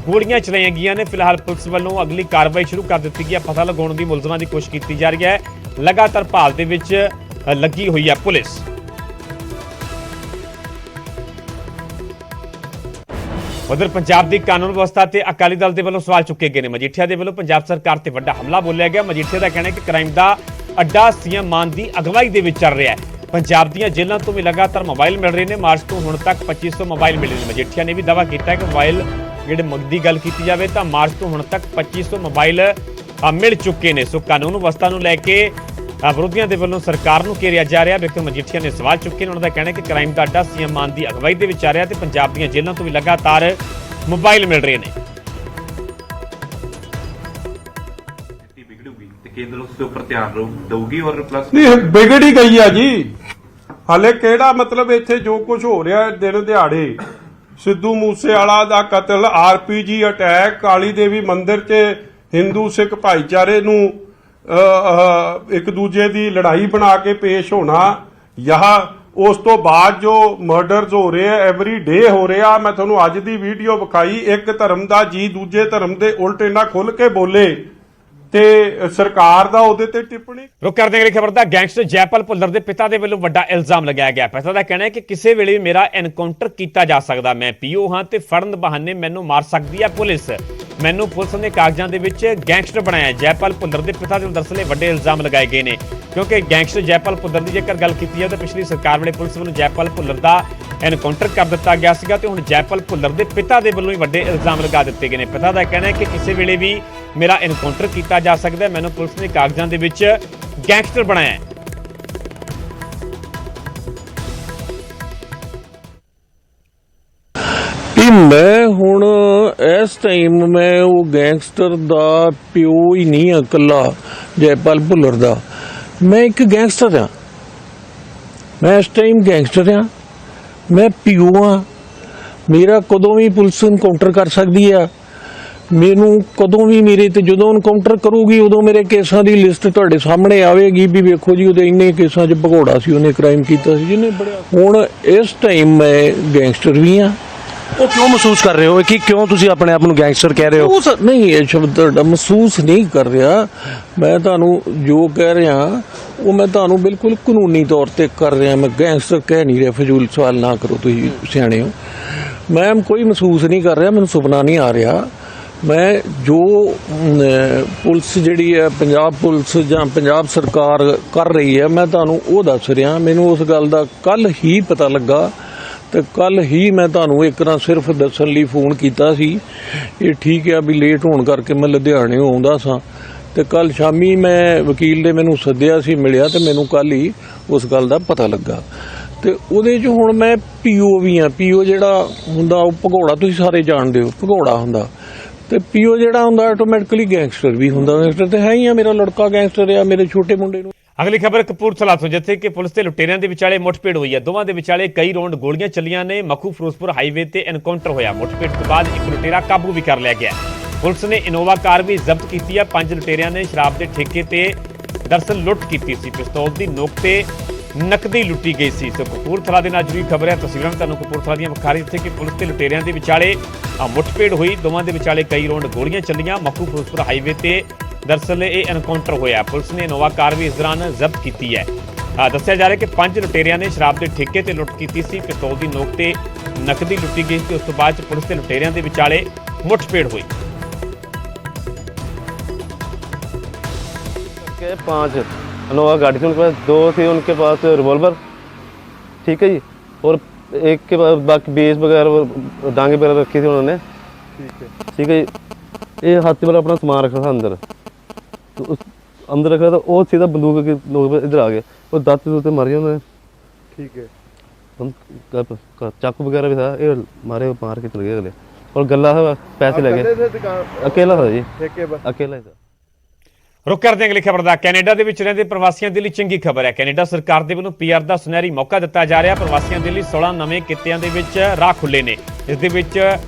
ਗੋਲੀਆਂ ਚਲਾਈਆਂ ਗਈਆਂ ਨੇ। ਫਿਲਹਾਲ ਪੁਲਿਸ ਵੱਲੋਂ ਅਗਲੀ ਕਾਰਵਾਈ ਸ਼ੁਰੂ ਕਰ ਦਿੱਤੀ ਗਈ ਹੈ। ਪਤਾ ਲਗਾਉਣ ਦੀ ਮੁਲਜ਼ਮਾਂ ਦੀ ਕੋਸ਼ਿਸ਼ ਕੀਤੀ ਜਾ ਰਹੀ ਹੈ। ਲਗਾਤਾਰ ਭਾਲ ਦੇ ਵਿੱਚ ਲੱਗੀ ਹੋਈ ਹੈ ਪੁਲਿਸ। ਉਧਰ ਪੰਜਾਬ ਦੀ ਕਾਨੂੰਨ ਵਿਵਸਥਾ ਤੇ ਅਕਾਲੀ ਦਲ ਦੇ ਵੱਲੋਂ ਸਵਾਲ ਚੁੱਕੇ ਗਏ ਨੇ। ਮਜੀਠੀਆ ਦੇ ਵੱਲੋਂ ਪੰਜਾਬ ਸਰਕਾਰ ਤੇ ਵੱਡਾ ਹਮਲਾ ਬੋਲਿਆ ਗਿਆ। ਮਜੀਠੀਆ ਦਾ ਕਹਿਣਾ ਹੈ ਕਿ ਕ੍ਰਾਈਮ ਦਾ ਅੱਡਾ CM ਮਾਨ ਦੀ ਅਗਵਾਈ ਦੇ ਵਿੱਚ ਚੱਲ ਰਿਹਾ ਹੈ। ਪੰਜਾਬ ਦੀਆਂ ਜੇਲ੍ਹਾਂ ਤੋਂ ਵੀ ਲਗਾਤਾਰ ਮੋਬਾਈਲ ਮਿਲ ਰਹੇ ਨੇ। ਮਾਰਚ ਤੋਂ ਹੁਣ ਤੱਕ 2500 ਮੋਬਾਈਲ ਮਿਲੇ ਨੇ। ਮਜੀਠੀਆ ਨੇ ਵੀ ਦਾਅਵਾ ਕੀਤਾ ਹੈ ਕਿ ਮੋਬਾਈਲ ਜਿਹੜੇ ਦੀ ਗੱਲ ਕੀਤੀ ਜਾਵੇ ਤਾਂ ਮਾਰਚ ਤੋਂ ਹੁਣ ਤੱਕ 2500 ਮੋਬਾਈਲ ਮਿਲ ਚੁੱਕੇ ਨੇ। ਸੋ ਕਾਨੂੰਨ ਵਿਵਸਥਾ ਨੂੰ ਲੈ ਕੇ ਵਿਰੋਧੀਆਂ ਦੇ ਵੱਲੋਂ ਸਰਕਾਰ ਨੂੰ ਘੇਰਿਆ ਜਾ ਰਿਹਾ। ਵਿਕਰਮ ਮਜੀਠੀਆ ਨੇ ਸਵਾਲ ਚੁੱਕੇ ਨੇ। ਉਹਨਾਂ ਦਾ ਕਹਿਣਾ ਹੈ ਕਿ ਕ੍ਰਾਈਮ ਦਾ ਅੱਡਾ ਸੀਐਮ ਮਾਨ ਦੀ ਅਗਵਾਈ ਦੇ ਵਿੱਚ ਆ ਰਿਹਾ ਤੇ ਪੰਜਾਬ ਦੀਆਂ ਜੇਲ੍ਹਾਂ ਤੋਂ ਵੀ ਲਗਾਤਾਰ ਮੋਬਾਈਲ ਮਿਲ ਰਹੇ ਨੇ। ਵਿਗੜੂਗੀ ਤੇ ਕੇਂਦਰ ਉਸ ਦੇ ਉੱਪਰ ਧਿਆਨ ਦਊਗੀ ਔਰ ਪਲੱਸ ਨਹੀਂ ਵਿਗੜ ਹੀ ਗਈ ਆ ਜੀ। ਹਾਲੇ ਕਿਹੜਾ ਮਤਲਬ ਇੱਥੇ ਜੋ ਕੁਝ ਹੋ ਰਿਹਾ ਦਿਨ ਦਿਹਾੜੇ, ਸਿੱਧੂ ਮੂਸੇਵਾਲਾ ਦਾ ਕਤਲ, ਆਰਪੀਜੀ ਅਟੈਕ, ਕਾਲੀ ਦੇਵੀ ਮੰਦਿਰ 'ਚ ਹਿੰਦੂ ਸਿੱਖ ਭਾਈਚਾਰੇ ਨੂੰ ਇੱਕ ਦੂਜੇ ਦੀ ਲੜਾਈ ਬਣਾ ਕੇ ਪੇਸ਼ ਹੋਣਾ, ਯਹ ਉਸ ਤੋਂ ਬਾਅਦ ਜੋ ਮਰਡਰਸ ਹੋ ਰਹੇ ਆ ਐਵਰੀ ਡੇ ਹੋ ਰਿਹਾ। ਮੈਂ ਤੁਹਾਨੂੰ ਅੱਜ ਦੀ ਵੀਡੀਓ ਵਿਖਾਈ, ਇੱਕ ਧਰਮ ਦਾ ਜੀ ਦੂਜੇ ਧਰਮ ਦੇ ਉਲਟ ਇੰਨਾ ਖੁੱਲ ਕੇ ਬੋਲੇ ਤੇ ਸਰਕਾਰ ਦਾ ਉਹਦੇ ਤੇ ਟਿੱਪਣੀ। ਰੁਕ ਕਰਦੇ ਹਾਂ ਅਗਲੀ ਖਬਰ ਦਾ। ਗੈਂਗਸਟਰ ਜੈਪਾਲ ਭੁੱਲਰ ਦੇ ਪਿਤਾ ਦੇ ਵੱਲੋਂ ਵੱਡਾ ਇਲਜ਼ਾਮ ਲਗਾਇਆ ਗਿਆ। ਪਿਤਾ ਦਾ ਕਹਿਣਾ ਹੈ ਕਿ ਕਿਸੇ ਵੇਲੇ ਮੇਰਾ ਐਨਕਾਊਂਟਰ ਕੀਤਾ ਜਾ ਸਕਦਾ, ਮੈਂ ਪੀਓ ਹਾਂ ਤੇ ਫੜਨ ਬਹਾਨੇ ਮੈਨੂੰ ਮਾਰ ਸਕਦੀ ਹੈ ਪੁਲਿਸ। ਮੈਨੂੰ ਪੁਲਿਸ ਨੇ ਕਾਗਜ਼ਾਂ ਦੇ ਵਿੱਚ ਗੈਂਗਸਟਰ ਬਣਾਇਆ। ਜੈਪਾਲ ਭੁੱਲਰ ਦੇ ਪਿਤਾ ਦੇ ਦਰਅਸਲ ਵੱਡੇ ਇਲਜ਼ਾਮ ਲਗਾਏ ਗਏ ਨੇ ਕਿਉਂਕਿ ਗੈਂਗਸਟਰ ਜੈਪਾਲ ਭੁੱਲਰ ਦੀ ਜੇਕਰ ਗੱਲ ਕੀਤੀ ਜਾਵੇ ਤਾਂ ਪਿਛਲੀ ਸਰਕਾਰ ਵੇਲੇ ਪੁਲਿਸ ਵੱਲੋਂ ਜੈਪਾਲ ਭੁੱਲਰ ਦਾ ਐਨਕਾਊਂਟਰ ਕਰ ਦਿੱਤਾ ਗਿਆ ਸੀਗਾ ਤੇ ਹੁਣ ਜੈਪਾਲ ਭੁੱਲਰ ਦੇ ਪਿਤਾ ਦੇ ਵੱਲੋਂ ਹੀ ਵੱਡੇ ਇਲਜ਼ਾਮ ਲਗਾ ਦਿੱਤੇ ਗਏ ਨੇ। ਪਿਤਾ ਦਾ ਕਹਿਣਾ ਹੈ ਕਿ ਕਿਸੇ ਵੇਲੇ ਵੀ ਮੇਰਾ ਐਨਕਾਊਂਟਰ ਕੀਤਾ ਜਾ ਸਕਦਾ ਹੈ, ਮੈਨੂੰ ਪੁਲਿਸ ਨੇ ਕਾਗਜ਼ਾਂ ਦੇ ਵਿੱਚ ਗੈਂਗਸਟਰ ਬਣਾਇਆ ਹੈ। ਮੈਂ ਹੁਣ ਇਸ ਟਾਈਮ ਮੈਂ ਉਹ ਗੈਂਗਸਟਰ ਦਾ ਪਿਓ ਹੀ ਨਹੀਂ ਆ ਇਕੱਲਾ ਜੈਪਾਲ ਭੁੱਲਰ ਦਾ, ਮੈਂ ਇੱਕ ਗੈਂਗਸਟਰ ਆ। ਮੈਂ ਇਸ ਟਾਈਮ ਗੈਂਗਸਟਰ ਆ, ਮੈਂ ਪਿਓ ਆ। ਮੇਰਾ ਕਦੋਂ ਵੀ ਪੁਲਿਸ ਇਨਕਾਊਂਟਰ ਕਰ ਸਕਦੀ ਆ, ਮੈਨੂੰ ਕਦੋਂ ਵੀ ਮੇਰੇ ਤੇ ਜਦੋਂ ਇਨਕਾਊਂਟਰ ਕਰੂਗੀ ਉਦੋਂ ਮੇਰੇ ਕੇਸਾਂ ਦੀ ਲਿਸਟ ਤੁਹਾਡੇ ਸਾਹਮਣੇ ਆਵੇਗੀ ਵੀ ਵੇਖੋ ਜੀ ਉਹਦੇ ਇੰਨੇ ਕੇਸਾਂ 'ਚ ਭਗੌੜਾ ਸੀ, ਉਹਨੇ ਕ੍ਰਾਈਮ ਕੀਤਾ ਸੀ ਜਿਹਨੇ ਬੜਿਆ। ਹੁਣ ਇਸ ਟਾਈਮ ਮੈਂ ਗੈਂਗਸਟਰ ਵੀ ਆ। ਉਹ ਕਿਉਂ ਮਹਿਸੂਸ ਕਰ ਰਹੇ ਹੋ ਕਿ ਕਿਉਂ ਤੁਸੀਂ ਆਪਣੇ ਆਪ ਨੂੰ ਗੈਂਗਸਟਰ ਕਹਿ ਰਹੇ ਹੋ? ਨਹੀਂ, ਇਹ ਸ਼ਬਦ ਤੁਹਾਡਾ ਮਹਿਸੂਸ ਨਹੀਂ ਕਰ ਰਿਹਾ। ਮੈਂ ਤੁਹਾਨੂੰ ਜੋ ਕਹਿ ਰਿਹਾ ਉਹ ਮੈਂ ਤੁਹਾਨੂੰ ਬਿਲਕੁਲ ਕਾਨੂੰਨੀ ਤੌਰ ਤੇ ਕਰ ਰਿਹਾ। ਮੈਂ ਗੈਂਗਸਟਰ ਕਹਿ ਨਹੀਂ ਰਿਹਾ। ਫਜ਼ੂਲ ਸਵਾਲ ਨਾ ਕਰੋ, ਤੁਸੀਂ ਸਿਆਣੇ ਹੋ। ਮੈਂ ਕੋਈ ਮਹਿਸੂਸ ਨਹੀਂ ਕਰ ਰਿਹਾ, ਮੈਨੂੰ ਸੁਪਨਾ ਨਹੀਂ ਆ ਰਿਹਾ। ਮੈਂ ਜੋ ਪੁਲਿਸ ਜਿਹੜੀ ਹੈ, ਪੰਜਾਬ ਪੁਲਿਸ ਜਾਂ ਪੰਜਾਬ ਸਰਕਾਰ ਕਰ ਰਹੀ ਹੈ, ਮੈਂ ਤੁਹਾਨੂੰ ਉਹ ਦੱਸ ਰਿਹਾ। ਮੈਨੂੰ ਉਸ ਗੱਲ ਦਾ ਕੱਲ ਹੀ ਪਤਾ ਲੱਗਾ ਤੇ ਕੱਲ ਹੀ ਮੈਂ ਤੁਹਾਨੂੰ ਇੱਕ ਨਾ ਸਿਰਫ ਦੱਸਣ ਲਈ ਫੋਨ ਕੀਤਾ ਸੀ। ਇਹ ਠੀਕ ਹੈ ਵੀ ਲੇਟ ਹੋਣ ਕਰਕੇ ਮੈਂ ਲੁਧਿਆਣੇ ਆਉਂਦਾ ਸਾਂ ਤੇ ਕੱਲ ਸ਼ਾਮੀ ਮੈਂ ਵਕੀਲ ਨੇ ਮੈਨੂੰ ਸੱਦਿਆ ਸੀ, ਮਿਲਿਆ ਤੇ ਮੈਨੂੰ ਕੱਲ ਹੀ ਉਸ ਗੱਲ ਦਾ ਪਤਾ ਲੱਗਾ ਤੇ ਉਹਦੇ 'ਚ ਹੁਣ ਮੈਂ ਪੀਓ ਵੀ ਆ। ਪੀਓ ਜਿਹੜਾ ਹੁੰਦਾ ਉਹ ਭਗੌੜਾ, ਤੁਸੀਂ ਸਾਰੇ ਜਾਣਦੇ ਹੋ, ਭਗੌੜਾ ਹੁੰਦਾ ਤੇ ਪੀਓ ਜਿਹੜਾ ਹੁੰਦਾ ਆਟੋਮੈਟਿਕਲੀ ਗੈਂਗਸਟਰ ਵੀ ਹੁੰਦਾ। ਗੈਂਗਸਟਰ ਤੇ ਹੈ ਹੀ ਆ। ਮੇਰਾ ਲੜਕਾ ਗੈਂਗਸਟਰ ਆ, ਮੇਰੇ ਛੋਟੇ ਮੁੰਡੇ ਨੂੰ। ਅਗਲੀ ਖਬਰ ਕਪੂਰਥਲਾ ਤੋਂ, ਜਿੱਥੇ ਕਿ ਪੁਲਿਸ ਤੇ ਲੁਟੇਰਿਆਂ ਦੇ ਵਿਚਾਲੇ ਮੁੱਠਭੇੜ ਹੋਈ ਹੈ। ਦੋਵਾਂ ਦੇ ਵਿਚਾਲੇ ਕਈ ਰੌਂਡ ਗੋਲੀਆਂ ਚੱਲੀਆਂ ਨੇ। ਮਖੂ ਫਿਰੋਜ਼ਪੁਰ ਹਾਈਵੇ ਤੇ ਐਨਕਾਊਂਟਰ ਹੋਇਆ। ਮੁੱਠਭੇੜ ਤੋਂ ਬਾਅਦ ਇੱਕ ਲੁਟੇਰਾ ਕਾਬੂ ਵੀ ਕਰ ਲਿਆ ਗਿਆ। ਪੁਲਿਸ ਨੇ ਇਨੋਵਾ ਕਾਰ ਵੀ ਜ਼ਬਤ ਕੀਤੀ ਹੈ। 5 ਲੁਟੇਰਿਆਂ ਨੇ ਸ਼ਰਾਬ ਦੇ ਠੇਕੇ ਤੇ ਦਰਅਸਲ ਲੁੱਟ ਕੀਤੀ ਸੀ। ਪਿਸਤੌਲ ਦੀ ਨੋਕ ਤੇ ਨਕਦੀ ਲੁੱਟੀ ਗਈ ਸੀ। ਸੋ ਕਪੂਰਥਲਾ ਦੇ ਨਾਲ ਜੁੜੀ ਖਬਰ ਹੈ। ਤਸਵੀਰਾਂ ਤੁਹਾਨੂੰ ਕਪੂਰਥਲਾ ਦੀਆਂ ਵਿਖਾ ਰਹੀ, ਜਿੱਥੇ ਕਿ ਪੁਲਿਸ ਤੇ ਲੁਟੇਰਿਆਂ ਦੇ ਵਿਚਾਲੇ ਮੁੱਠਭੇੜ ਹੋਈ। ਦੋਵਾਂ ਦੇ ਵਿਚਾਲੇ ਕਈ ਰੌਂਡ ਗੋਲੀਆਂ ਚੱਲੀਆਂ। ਮਖੂ ਫਿਰੋਜ਼ਪੁਰ ਹਾਈਵੇ ਤੇ ਦਰਅਸਲ ਇਹ ਐਨਕਾਊਂਟਰ ਹੋਇਆ। ਪੁਲਿਸ ਨੇ ਇਨੋਵਾ ਕਾਰ ਵੀ ਇਸ ਦੌਰਾਨ ਜ਼ਬਤ ਕੀਤੀ ਹੈ। ਦੱਸਿਆ ਜਾ ਰਿਹਾ ਕਿ 5 ਲੁਟੇਰਿਆਂ ਨੇ ਸ਼ਰਾਬ ਦੇ ਠੇਕੇ ਤੇ ਲੁੱਟ ਕੀਤੀ ਸੀ। ਪਿਸਤੌਲ ਦੀ ਨੋਕ ਤੇ ਨਕਦੀ ਲੁੱਟੀ ਗਈ ਸੀ। ਉਸ ਤੋਂ ਬਾਅਦ ਪੁਲਿਸ ਤੇ ਲੁਟੇਰਿਆਂ ਦੇ ਵਿਚਾਲੇ ਮੁੱਠਭੇੜ ਹੋਈ। 5 इनोवा गाड़ी थी, उनके पास 2 थे, उनके पास रिवॉल्वर, ठीक है जी, और एक के पास बाकी बेस वगैरह डांगे वगैरह रखी थी उन्होंने, ठीक है जी। ये हाथी वाला अपना सामान रखा था अंदर, तो उस अंदर रखा था, वो सीधा बंदूक के लोग इधर आ गए और दांते दूते मारे उन्होंने, ठीक है। हम चाकू वगैरह भी था, ये मारे मार के चले गए अगले, और गला था, पैसे लगे। अकेला था जी, अकेला ही था। रुक करते हैं अगली खबर का। कैनेडा ਦੇ ਵਿੱਚ ਰਹਿੰਦੇ ਪ੍ਰਵਾਸੀਆਂ ਦੇ ਲਈ ਚੰਗੀ ਖਬਰ ਹੈ। ਕੈਨੇਡਾ ਸਰਕਾਰ ਦੇ ਵੱਲੋਂ ਪੀਆਰ ਦਾ ਸੁਨਹਿਰੀ ਮੌਕਾ ਦਿੱਤਾ ਜਾ ਰਿਹਾ। ਪ੍ਰਵਾਸੀਆਂ ਦੇ ਲਈ 16 ਨਵੇਂ ਕਿੱਤਿਆਂ ਦੇ ਵਿੱਚ ਰਾਹ ਖੁੱਲੇ ਨੇ। ਇਸ ਦੇ ਵਿੱਚ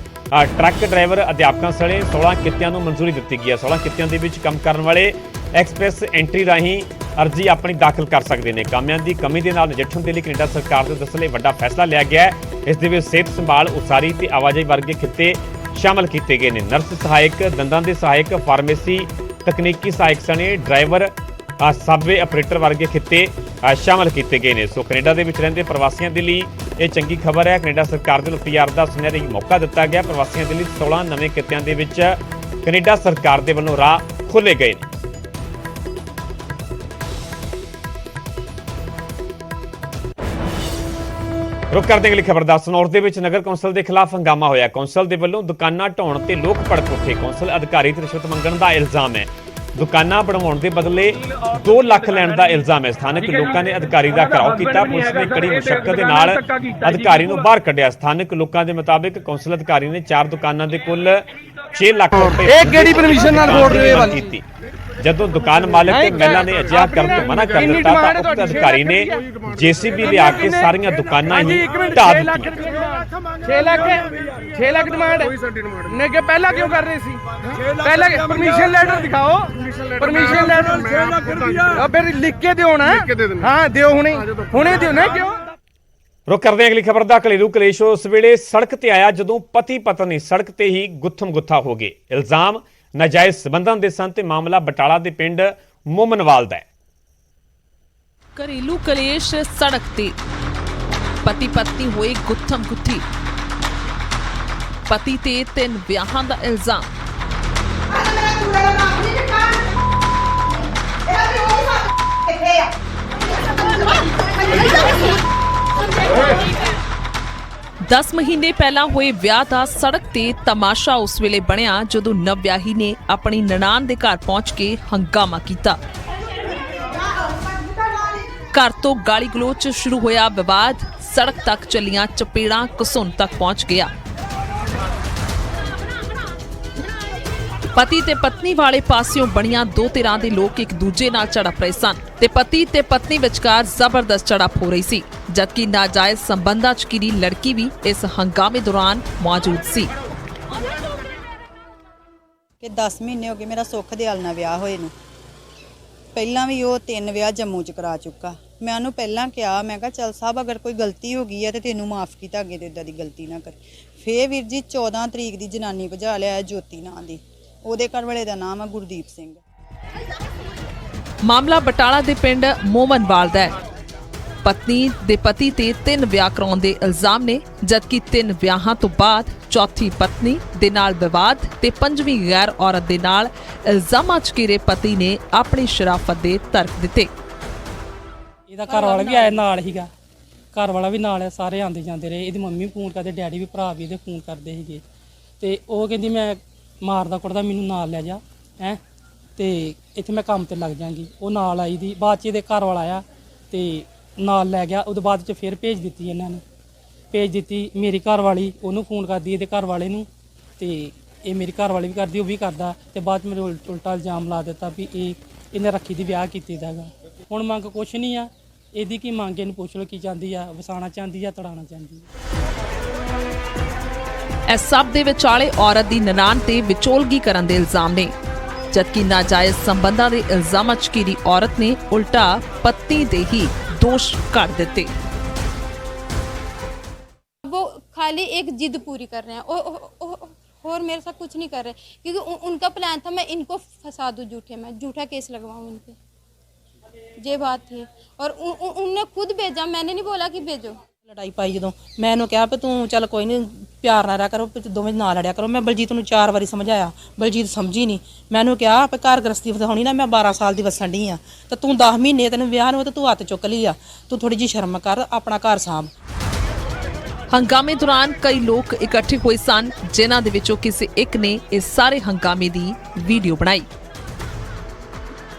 ਟਰੱਕ ਡਰਾਈਵਰ, ਅਧਿਆਪਕਾਂ ਸਣੇ 16 ਕਿੱਤਿਆਂ ਨੂੰ ਮਨਜ਼ੂਰੀ ਦਿੱਤੀ ਗਈ ਹੈ। 16 ਕਿੱਤਿਆਂ ਦੇ ਵਿੱਚ ਕੰਮ ਕਰਨ ਵਾਲੇ ਐਕਸਪ੍ਰੈਸ ਐਂਟਰੀ ਰਾਹੀਂ ਅਰਜ਼ੀ ਆਪਣੀ ਦਾਖਲ ਕਰ ਸਕਦੇ ਨੇ। ਕਾਮਿਆਂ ਦੀ ਕਮੀ ਦੇ ਨਾਲ ਨਜਿੱਠਣ ਦੇ ਲਈ ਕੈਨੇਡਾ ਸਰਕਾਰ ਦੇ ਦਸਲੇ ਵੱਡਾ ਫੈਸਲਾ ਲਿਆ ਗਿਆ ਹੈ। ਇਸ ਦੇ ਵਿੱਚ ਸਿਹਤ ਸੰਭਾਲ, ਉਸਾਰੀ ਤੇ ਆਵਾਜਾਈ ਵਰਗੇ ਖਿੱਤੇ ਸ਼ਾਮਲ ਕੀਤੇ ਗਏ ਨੇ। ਨਰਸ ਸਹਾਇਕ, ਦੰਦਾਂ ਦੇ ਸਹਾਇਕ, ਫਾਰਮੇਸੀ, ਤਕਨੀਕੀ ਸਹਾਇਕ ਸਣੇ ਡਰਾਈਵਰ, ਸਾਬਵੇ ਆਪਰੇਟਰ ਵਰਗੇ ਖਿੱਤੇ ਸ਼ਾਮਲ ਕੀਤੇ ਗਏ ਨੇ। ਸੋ ਕੈਨੇਡਾ ਦੇ ਵਿੱਚ ਰਹਿੰਦੇ ਪ੍ਰਵਾਸੀਆਂ ਦੇ ਲਈ ਇਹ ਚੰਗੀ ਖਬਰ ਹੈ। ਕੈਨੇਡਾ ਸਰਕਾਰ ਦੇ ਵੱਲੋਂ ਪੀਆਰ ਦਾ ਸੁਨਹਿਰੀ ਮੌਕਾ ਦਿੱਤਾ ਗਿਆ। ਪ੍ਰਵਾਸੀਆਂ ਦੇ ਲਈ 16 ਨਵੇਂ ਕਿੱਤਿਆਂ ਦੇ ਵਿੱਚ ਕੈਨੇਡਾ ਸਰਕਾਰ ਦੇ ਵੱਲੋਂ ਰਾਹ ਖੋਲ੍ਹੇ ਗਏ ਨੇ। रुक करते अगली खबर ਦਾ। ਸਨੌਰ ਦੇ ਵਿੱਚ ਨਗਰ ਕੌਂਸਲ ਦੇ ਖਿਲਾਫ ਹੰਗਾਮਾ ਹੋਇਆ। ਕੌਂਸਲ ਦੇ ਵੱਲੋਂ ਦੁਕਾਨਾਂ ਢਾਉਣ ਤੇ ਲੋਕ ਭੜਕ ਉੱਠੇ। ਕੌਂਸਲ ਅਧਿਕਾਰੀ ਤੇ ਰਿਸ਼ਵਤ ਮੰਗਣ ਦਾ ਇਲਜ਼ਾਮ ਹੈ। ਦੁਕਾਨਾਂ ਬਣਵਾਉਣ ਦੇ ਬਦਲੇ 2 ਲੱਖ ਲੈਣ ਦਾ ਇਲਜ਼ਾਮ ਹੈ। ਸਥਾਨਕ ਲੋਕਾਂ ਨੇ ਅਧਿਕਾਰੀ ਦਾ ਘਿਰਾਓ ਕੀਤਾ। ਪੁਲਿਸ ਨੇ ਕੜੀ ਮੁਸ਼ੱਕਤ ਦੇ ਨਾਲ ਅਧਿਕਾਰੀ ਨੂੰ ਬਾਹਰ ਕੱਢਿਆ। ਸਥਾਨਕ ਲੋਕਾਂ ਦੇ ਮੁਤਾਬਿਕ ਕੌਂਸਲ ਅਧਿਕਾਰੀ ਨੇ 4 ਦੁਕਾਨਾਂ ਦੇ ਕੁੱਲ 6 ਲੱਖ ਰੁਪਏ ਇਹ ਕਿਹੜੀ ਪਰਮਿਸ਼ਨ ਨਾਲ ਬੋਲ ਰਹੇ ਹੋ ਕੀਤੀ। ਜਦੋਂ ਦੁਕਾਨ ਮਾਲਕ ਤੇ ਮਹਿਲਾ ਨੇ ਅਜਿਹਾ ਕਰਨ ਤੋਂ ਮਨਾ ਕਰ ਦਿੱਤਾ ਤਾਂ ਉਕਤ ਅਧਿਕਾਰੀ ਨੇ ਜੀਸੀਬੀ ਲਿਆ ਕੇ ਸਾਰੀਆਂ ਦੁਕਾਨਾਂ ਹੀ ਢਾਹ ਦਿੱਤੀਆਂ। 6 ਲੱਖ ਡਿਮਾਂਡ ਨੇ ਕਿ ਪਹਿਲਾਂ ਕਿਉਂ ਕਰ ਰਹੇ ਸੀ? ਪਹਿਲਾਂ ਪਰਮਿਸ਼ਨ ਲੈਟਰ ਦਿਖਾਓ। ਪਰਮਿਸ਼ਨ ਲੈਟਰ 6 ਲੱਖ ਰੁਪਇਆ ਫਿਰ ਲਿਖ ਕੇ ਦਿਓ ਨਾ। ਹਾਂ ਦਿਓ, ਹੁਣੇ ਦਿਓ ਨਾ। ਕਿਉਂ? ਰੁਕ ਕਰਦੇ ਹਾਂ ਅਗਲੀ ਖਬਰ ਦਾ। ਘਰੇਲੂ ਕਲੇਸ਼ ਉਸ ਵੇਲੇ ਸੜਕ ਤੇ ਆਇਆ ਜਦੋਂ ਪਤੀ ਪਤਨੀ ਸੜਕ ਤੇ ਹੀ ਗੁੱਥਮ ਗੁੱਥਾ ਹੋ ਗਏ। ਇਲਜ਼ਾਮ ਨਾਜਾਇਜ਼ ਸਬੰਧਾਂ ਦੇ ਸਨ ਤੇ ਮਾਮਲਾ ਬਟਾਲਾ ਦੇ ਪਿੰਡ ਮੋਮਨਵਾਲ ਦਾ ਹੈ। ਘਰੇਲੂ ਕਲੇਸ਼ ਸੜਕ ਤੇ ਪਤੀ ਪਤਨੀ ਹੋਏ ਗੁੱਥਮ ਗੁੱਥੀ। ਪਤੀ ਤੇ 3 ਵਿਆਹਾਂ ਦਾ ਇਲਜ਼ਾਮ। दस महीने पहला होए विआह दा सड़क ते तमाशा उस वेले बनिया जदों नवविआही ने अपनी ननान दे घर पहुंच के हंगामा कीता। घर तो गाली गलोच शुरू होया विवाद, सड़क तक चलियां चपेड़ां घसुन तक पहुंच गया। पति ते पत्नी वाले पासियों बणियां 2 धिरां दे लोग एक दूजे नाल झड़प रहे सन ते पति ते पत्नी विचकार जबरदस्त झड़प हो रही सी, जबकि नाजायज संबंधां च घिरी लड़की भी इस हंगामे दौरान मौजूद सी। कि 10 महीने हो गए मेरा सुख दयाल नाल विआह होए नूं। ਪਹਿਲਾਂ ਵੀ ਉਹ 3 ਵਿਆਹ ਜੰਮੂ ਚ ਕਰਾ ਚੁੱਕਾ। ਮੈਂ ਉਹਨੂੰ ਪਹਿਲਾਂ ਕਿਹਾ, ਮੈਂ ਕਿਹਾ ਚੱਲ ਸਾਹਿਬ ਅਗਰ ਕੋਈ ਗਲਤੀ ਹੋ ਗਈ ਹੈ ਤੇ ਤੈਨੂੰ ਮਾਫ ਕੀਤਾ, ਅੱਗੇ ਤੇ ਇਦਾਂ ਦੀ ਗਲਤੀ ਨਾ ਕਰ। ਫੇਰ ਵੀਰ ਜੀ 14 ਤਰੀਕ ਦੀ ਜਨਾਨੀ ਭਜਾ ਲਿਆ ਜੋਤੀ ਨਾਂ ਦੀ, ਉਹਦੇ ਘਰ ਵਾਲੇ ਦਾ ਨਾਮ ਹੈ ਗੁਰਦੀਪ ਸਿੰਘ। ਮਾਮਲਾ ਬਟਾਲਾ ਦੇ ਪਿੰਡ ਮੋਮਨਵਾਲ ਦਾ ਹੈ। ਪਤਨੀ ਦੇ ਪਤੀ ਤੇ 3 ਵਿਆਹ ਕਰਾਉਣ ਦੇ ਇਲਜ਼ਾਮ ਨੇ, ਜਦਕਿ 3 ਵਿਆਹਾਂ ਤੋਂ ਬਾਅਦ ਚੌਥੀ ਪਤਨੀ ਦੇ ਨਾਲ ਵਿਵਾਦ ਤੇ 5ਵੀਂ ਗੈਰ ਔਰਤ ਦੇ ਨਾਲ ਇਲਜ਼ਾਮਾਂ 'ਚ ਘਿਰੇ ਪਤੀ ਨੇ ਆਪਣੀ ਸ਼ਰਾਫਤ ਦੇ ਤਰਕ ਦਿੱਤੇ। ਇਹਦਾ ਘਰ ਵਾਲਾ ਵੀ ਆਇਆ ਨਾਲ ਹੀਗਾ, ਘਰ ਵਾਲਾ ਵੀ ਨਾਲ, ਸਾਰੇ ਆਉਂਦੇ ਜਾਂਦੇ ਰਹੇ। ਇਹਦੀ ਮੰਮੀ ਫੋਨ ਕਰਦੇ, ਡੈਡੀ ਵੀ, ਭਰਾ ਵੀ ਇਹਦੇ ਫੋਨ ਕਰਦੇ ਸੀਗੇ। ਤੇ ਉਹ ਕਹਿੰਦੀ ਮੈਂ ਮਾਰਦਾ ਕੁੱਟਦਾ, ਮੈਨੂੰ ਨਾਲ ਲੈ ਜਾ ਹੈਂ ਤੇ ਇੱਥੇ ਮੈਂ ਕੰਮ ਤੇ ਲੱਗ ਜਾਵਾਂਗੀ। ਉਹ ਨਾਲ ਆਈ ਦੀ, ਬਾਅਦ 'ਚ ਇਹਦੇ ਘਰ ਵਾਲਾ ਆਇਆ ਤੇ ਨਾਲ ਲੈ ਗਿਆ। ਉਹਦੇ ਬਾਅਦ 'ਚ ਫਿਰ ਭੇਜ ਦਿੱਤੀ ਇਹਨਾਂ ਨੇ, ਭੇਜ ਦਿੱਤੀ। ਮੇਰੀ ਘਰ ਵਾਲੀ ਉਹਨੂੰ ਫੋਨ ਕਰਦੀ ਇਹਦੇ ਘਰ ਵਾਲੇ ਨੂੰ, ਤੇ ਇਹ ਮੇਰੀ ਘਰ ਵਾਲੀ ਵੀ ਕਰਦੀ, ਉਹ ਵੀ ਕਰਦਾ। ਤੇ ਬਾਅਦ 'ਚ ਮੇਰੇ ਉਲਟਾ ਇਲਜ਼ਾਮ ਲਾ ਦਿੱਤਾ ਵੀ ਇਹਨੇ ਰੱਖੀ ਦੀ ਵਿਆਹ ਕੀਤੀ ਦਾਗਾ। ਹੁਣ ਮੰਗ ਕੁਛ ਨਹੀਂ ਆ ਇਹਦੀ, ਕੀ ਮੰਗ ਇਹਨੂੰ ਪੁੱਛ ਲਓ ਕੀ ਚਾਹੁੰਦੀ ਆ, ਵਸਾਉਣਾ ਚਾਹੁੰਦੀ ਆ, ਤੜਾਉਣਾ ਚਾਹੁੰਦੀ ਆ। ਇਸ ਸਭ ਦੇ ਵਿਚਾਲੇ ਔਰਤ ਦੀ ਨਨਾਣ ਤੇ ਵਿਚੋਲਗੀ ਕਰਨ ਦੇ ਇਲਜ਼ਾਮ ਨੇ, ਜਦਕਿ ਨਾਜਾਇਜ਼ ਸੰਬੰਧਾਂ ਦੇ ਇਲਜ਼ਾਮਾਂ 'ਚ ਘਿਰੀ ਔਰਤ ਨੇ ਉਲਟਾ ਪਤੀ ਦੇ ਹੀ दोष कर देते। वो खाली एक जिद पूरी कर रहे हैं और मेरे साथ कुछ नहीं कर रहे, क्योंकि उनका प्लान था मैं इनको फंसा दूं, झूठा केस लगवाऊं इन पे, ये बात थी। और उनने खुद भेजा, मैंने नहीं बोला कि भेजो। ਲੜਾਈ ਪਾਈ ਜਦੋਂ ਮੈਂ ਇਹਨੂੰ ਕਿਹਾ ਵੀ ਤੂੰ ਚੱਲ ਕੋਈ ਨਹੀਂ ਪਿਆਰ ਨਾਲ ਰਿਹਾ ਕਰੋ, ਦੋਵੇਂ ਨਾਲ ਲੜਿਆ ਕਰੋ। ਮੈਂ ਬਲਜੀਤ ਨੂੰ 4 ਵਾਰੀ ਸਮਝਾਇਆ, ਬਲਜੀਤ ਸਮਝੀ ਨਹੀਂ। ਮੈਨੂੰ ਕਿਹਾ ਆਪੇ ਘਰ ਗ੍ਰਸਤੀ ਵਧਾਉਣੀ ਨਾ, ਮੈਂ 12 ਸਾਲ ਦੀ ਵਸਣ ਡਈ ਆ ਤੇ ਤੂੰ 10 ਮਹੀਨੇ ਤੈਨੂੰ ਵਿਆਹ ਨੂੰ ਤੇ ਤੂੰ ਹੱਥ ਚੁੱਕ ਲਈ ਆ, ਤੂੰ ਥੋੜੀ ਜਿਹੀ ਸ਼ਰਮ ਕਰ, ਆਪਣਾ ਘਰ ਸਾਂਭ। ਹੰਗਾਮੇ ਦੌਰਾਨ ਕਈ ਲੋਕ ਇਕੱਠੇ ਹੋਏ ਸਨ, ਜਿਨ੍ਹਾਂ ਦੇ ਵਿੱਚੋਂ ਕਿਸੇ ਇੱਕ ਨੇ ਇਸ ਸਾਰੇ ਹੰਗਾਮੇ ਦੀ ਵੀਡੀਓ ਬਣਾਈ।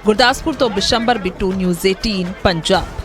ਗੁਰਦਾਸਪੁਰ ਤੋਂ ਬਿਸ਼ੰਬਰ ਬਿੱਟੂ, ਨਿਊਜ਼ 18 ਪੰਜਾਬ।